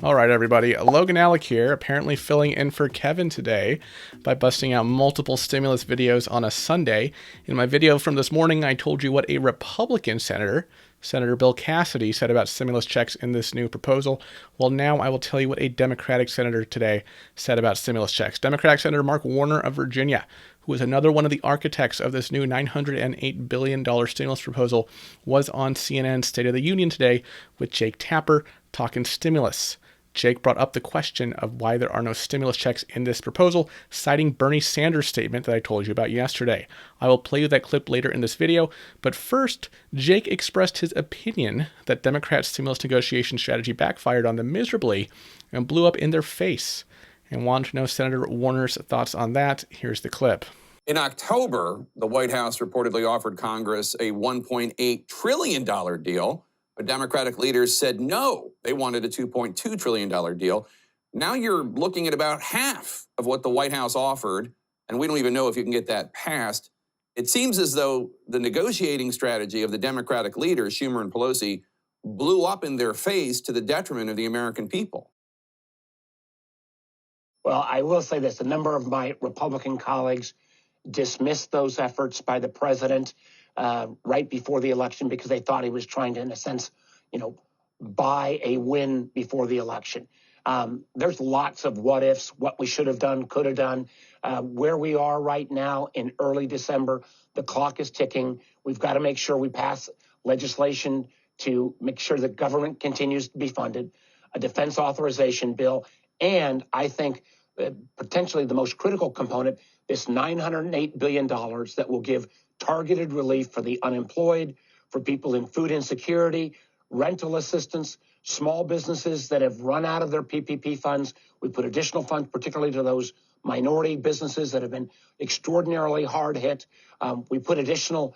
All right, everybody. Logan Alec here, apparently filling in for Kevin today by busting out multiple stimulus videos on a Sunday. In my video from this morning, I told you what a Republican senator, Senator Bill Cassidy, said about stimulus checks in this new proposal. Well, now I will tell you what a Democratic senator today said about stimulus checks. Democratic Senator Mark Warner of Virginia, who is another one of the architects of this new $908 billion stimulus proposal, was on CNN's State of the Union today with Jake Tapper talking stimulus. Jake brought up the question of why there are no stimulus checks in this proposal, citing Bernie Sanders' statement that I told you about yesterday. I will play you that clip later in this video, but first, Jake expressed his opinion that Democrats' stimulus negotiation strategy backfired on them miserably and blew up in their face, and wanted to know Senator Warner's thoughts on that. Here's the clip. In October, the White House reportedly offered Congress a $1.8 trillion deal. But Democratic leaders said no. They wanted a $2.2 trillion deal. Now you're looking at about half of what the White House offered, and we don't even know if you can get that passed. It seems as though the negotiating strategy of the Democratic leaders, Schumer and Pelosi, blew up in their face to the detriment of the American people. Well, I will say this. A number of my Republican colleagues dismissed those efforts by the president right before the election because they thought he was trying to, in a sense, buy a win before the election. There's lots of what ifs, what we should have done, could have done. Where we are right now in early December, the clock is ticking. We've got to make sure we pass legislation to make sure the government continues to be funded, a defense authorization bill, and I think potentially the most critical component, this $908 billion that will give targeted relief for the unemployed, for people in food insecurity, rental assistance, small businesses that have run out of their PPP funds. We put additional funds, particularly to those minority businesses that have been extraordinarily hard hit. We put additional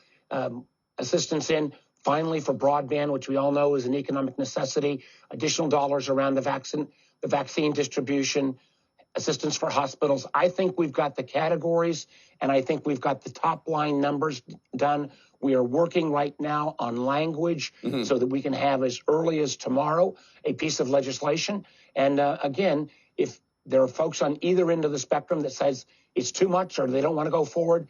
assistance in, finally, for broadband, which we all know is an economic necessity, additional dollars around the vaccine distribution, assistance for hospitals. I think we've got the categories, and I think we've got the top line numbers done. We are working right now on language so that we can have as early as tomorrow a piece of legislation. And again, if there are folks on either end of the spectrum that says it's too much or they don't want to go forward,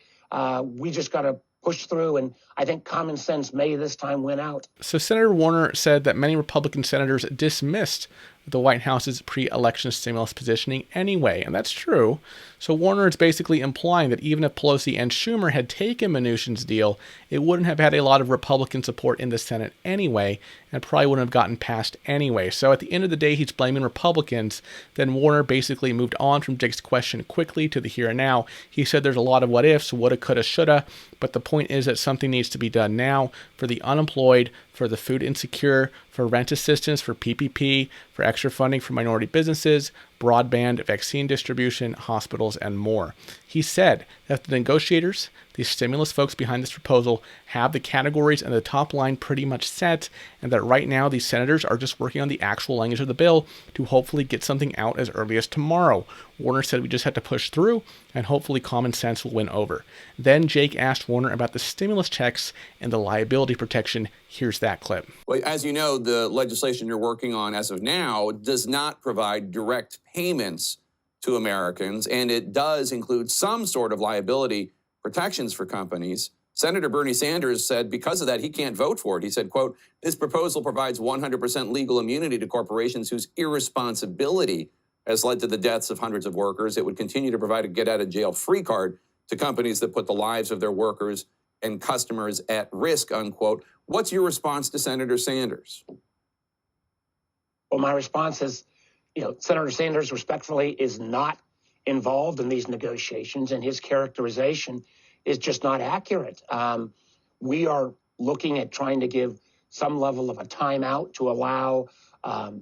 we just got to push through, and I think common sense may this time win out. So Senator Warner said that many Republican senators dismissed the White House's pre-election stimulus positioning anyway, and that's true. So Warner is basically implying that even if Pelosi and Schumer had taken Mnuchin's deal, it wouldn't have had a lot of Republican support in the Senate anyway, and probably wouldn't have gotten passed anyway. So at the end of the day, he's blaming Republicans. Then Warner basically moved on from Jake's question quickly to the here and now. He said there's a lot of what ifs, woulda, coulda, shoulda, but the point is that something needs to be done now for the unemployed, for the food insecure, for rent assistance, for PPP, for extra funding for minority businesses, broadband, vaccine distribution, hospitals, and more. He said that the negotiators, the stimulus folks behind this proposal, have the categories and the top line pretty much set, and that right now these senators are just working on the actual language of the bill to hopefully get something out as early as tomorrow. Warner said we just had to push through, and hopefully common sense will win over. Then Jake asked Warner about the stimulus checks and the liability protection. Here's that clip. Well, as you know, the legislation you're working on as of now does not provide direct payments to Americans, and it does include some sort of liability protections for companies. Senator Bernie Sanders said because of that, he can't vote for it. He said, quote, "This proposal provides 100% legal immunity to corporations whose irresponsibility has led to the deaths of hundreds of workers. It would continue to provide a get-out-of-jail-free card to companies that put the lives of their workers and customers at risk," unquote. What's your response to Senator Sanders? Well, my response is, Senator Sanders respectfully is not involved in these negotiations, and his characterization is just not accurate. We are looking at trying to give some level of a timeout to allow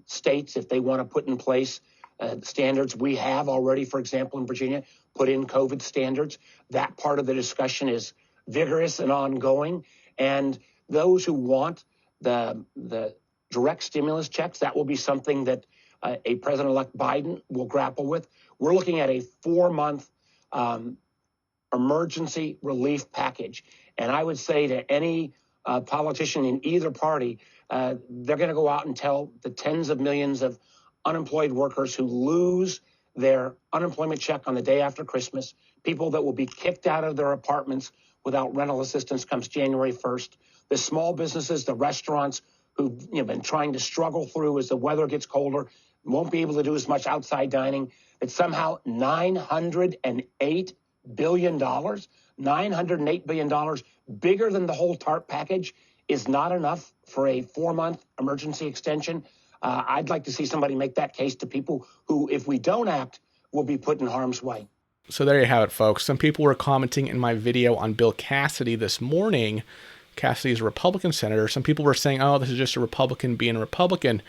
states, if they want to put in place standards. We have already, for example, in Virginia, put in COVID standards. That part of the discussion is vigorous and ongoing. And those who want the direct stimulus checks, that will be something that a President-elect Biden will grapple with. We're looking at a 4-month emergency relief package. And I would say to any politician in either party, they're going to go out and tell the tens of millions of unemployed workers who lose their unemployment check on the day after Christmas, people that will be kicked out of their apartments without rental assistance comes January 1st, the small businesses, the restaurants who've been trying to struggle through as the weather gets colder, won't be able to do as much outside dining, that somehow $908 billion, $908 billion, bigger than the whole TARP package, is not enough for a 4-month emergency extension. I'd like to see somebody make that case to people who, if we don't act, will be put in harm's way. So there you have it, folks. Some people were commenting in my video on Bill Cassidy this morning. Cassidy's a Republican senator. Some people were saying, oh, this is just a Republican being a Republican.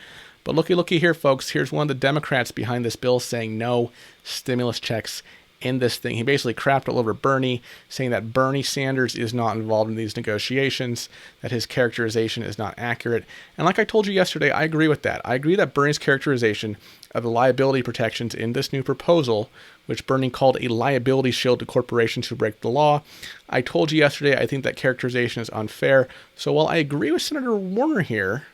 But looky here, folks. Here's one of the Democrats behind this bill saying no stimulus checks in this thing. He basically crapped all over Bernie, saying that Bernie Sanders is not involved in these negotiations, that his characterization is not accurate. And like I told you yesterday, I agree with that. I agree that Bernie's characterization of the liability protections in this new proposal, which Bernie called a liability shield to corporations who break the law, I told you yesterday I think that characterization is unfair. So while I agree with Senator Warner here,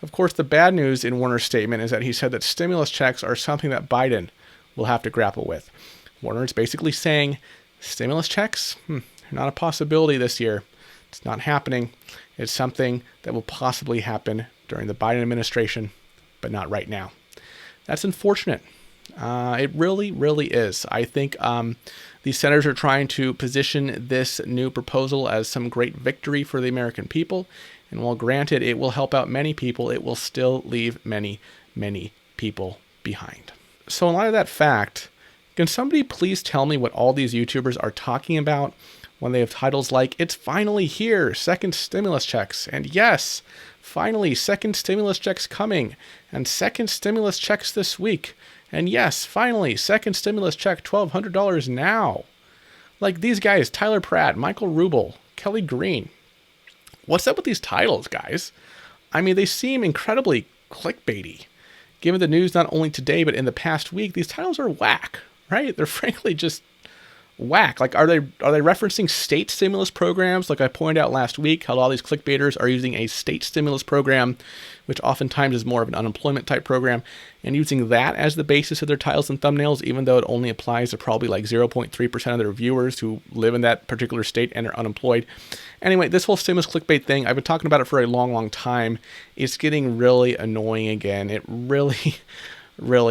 of course the bad news in Warner's statement is that he said that stimulus checks are something that Biden will have to grapple with. Warner is basically saying stimulus checks, not a possibility this year. It's not happening. It's something that will possibly happen during the Biden administration, but not right now. That's unfortunate. It really, really is. I think these senators are trying to position this new proposal as some great victory for the American people. And while granted, it will help out many people, it will still leave many, many people behind. So in light of that fact, can somebody please tell me what all these YouTubers are talking about when they have titles like, it's finally here, second stimulus checks, and yes, finally, second stimulus checks coming, and second stimulus checks this week, and yes, finally, second stimulus check, $1,200 now. Like these guys, Tyler Pratt, Michael Rubel, Kelly Green. What's up with these titles, guys? I mean, they seem incredibly clickbaity. Given the news not only today, but in the past week, these titles are whack. Right? They're frankly just whack. Like, are they referencing state stimulus programs? Like I pointed out last week, how all these clickbaiters are using a state stimulus program, which oftentimes is more of an unemployment type program, and using that as the basis of their titles and thumbnails, even though it only applies to probably like 0.3% of their viewers who live in that particular state and are unemployed. Anyway, this whole stimulus clickbait thing, I've been talking about it for a long, long time. It's getting really annoying again. It really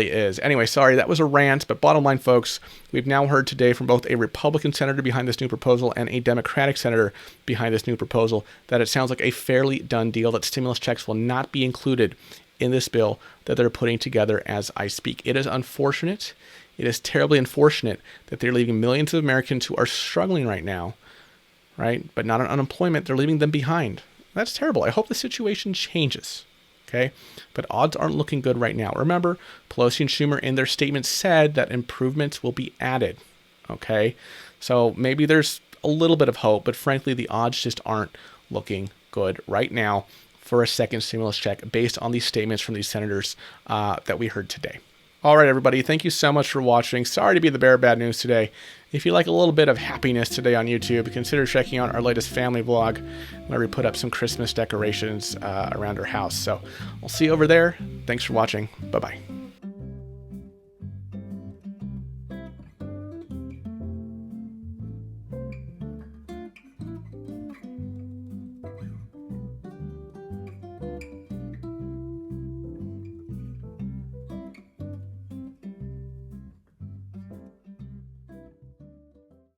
is. Anyway, sorry, that was a rant, but bottom line, folks, we've now heard today from both a Republican senator behind this new proposal and a Democratic senator behind this new proposal that it sounds like a fairly done deal, that stimulus checks will not be included in this bill that they're putting together as I speak. It is unfortunate. It is terribly unfortunate that they're leaving millions of Americans who are struggling right now, right, but not on unemployment. They're leaving them behind. That's terrible. I hope the situation changes. Okay, but odds aren't looking good right now. Remember, Pelosi and Schumer in their statements said that improvements will be added. Okay, so maybe there's a little bit of hope, but frankly, the odds just aren't looking good right now for a second stimulus check based on these statements from these senators that we heard today. All right, everybody, thank you so much for watching. Sorry to be the bearer of bad news today. If you like a little bit of happiness today on YouTube, consider checking out our latest family vlog where we put up some Christmas decorations around our house. So I'll see you over there. Thanks for watching. Bye-bye.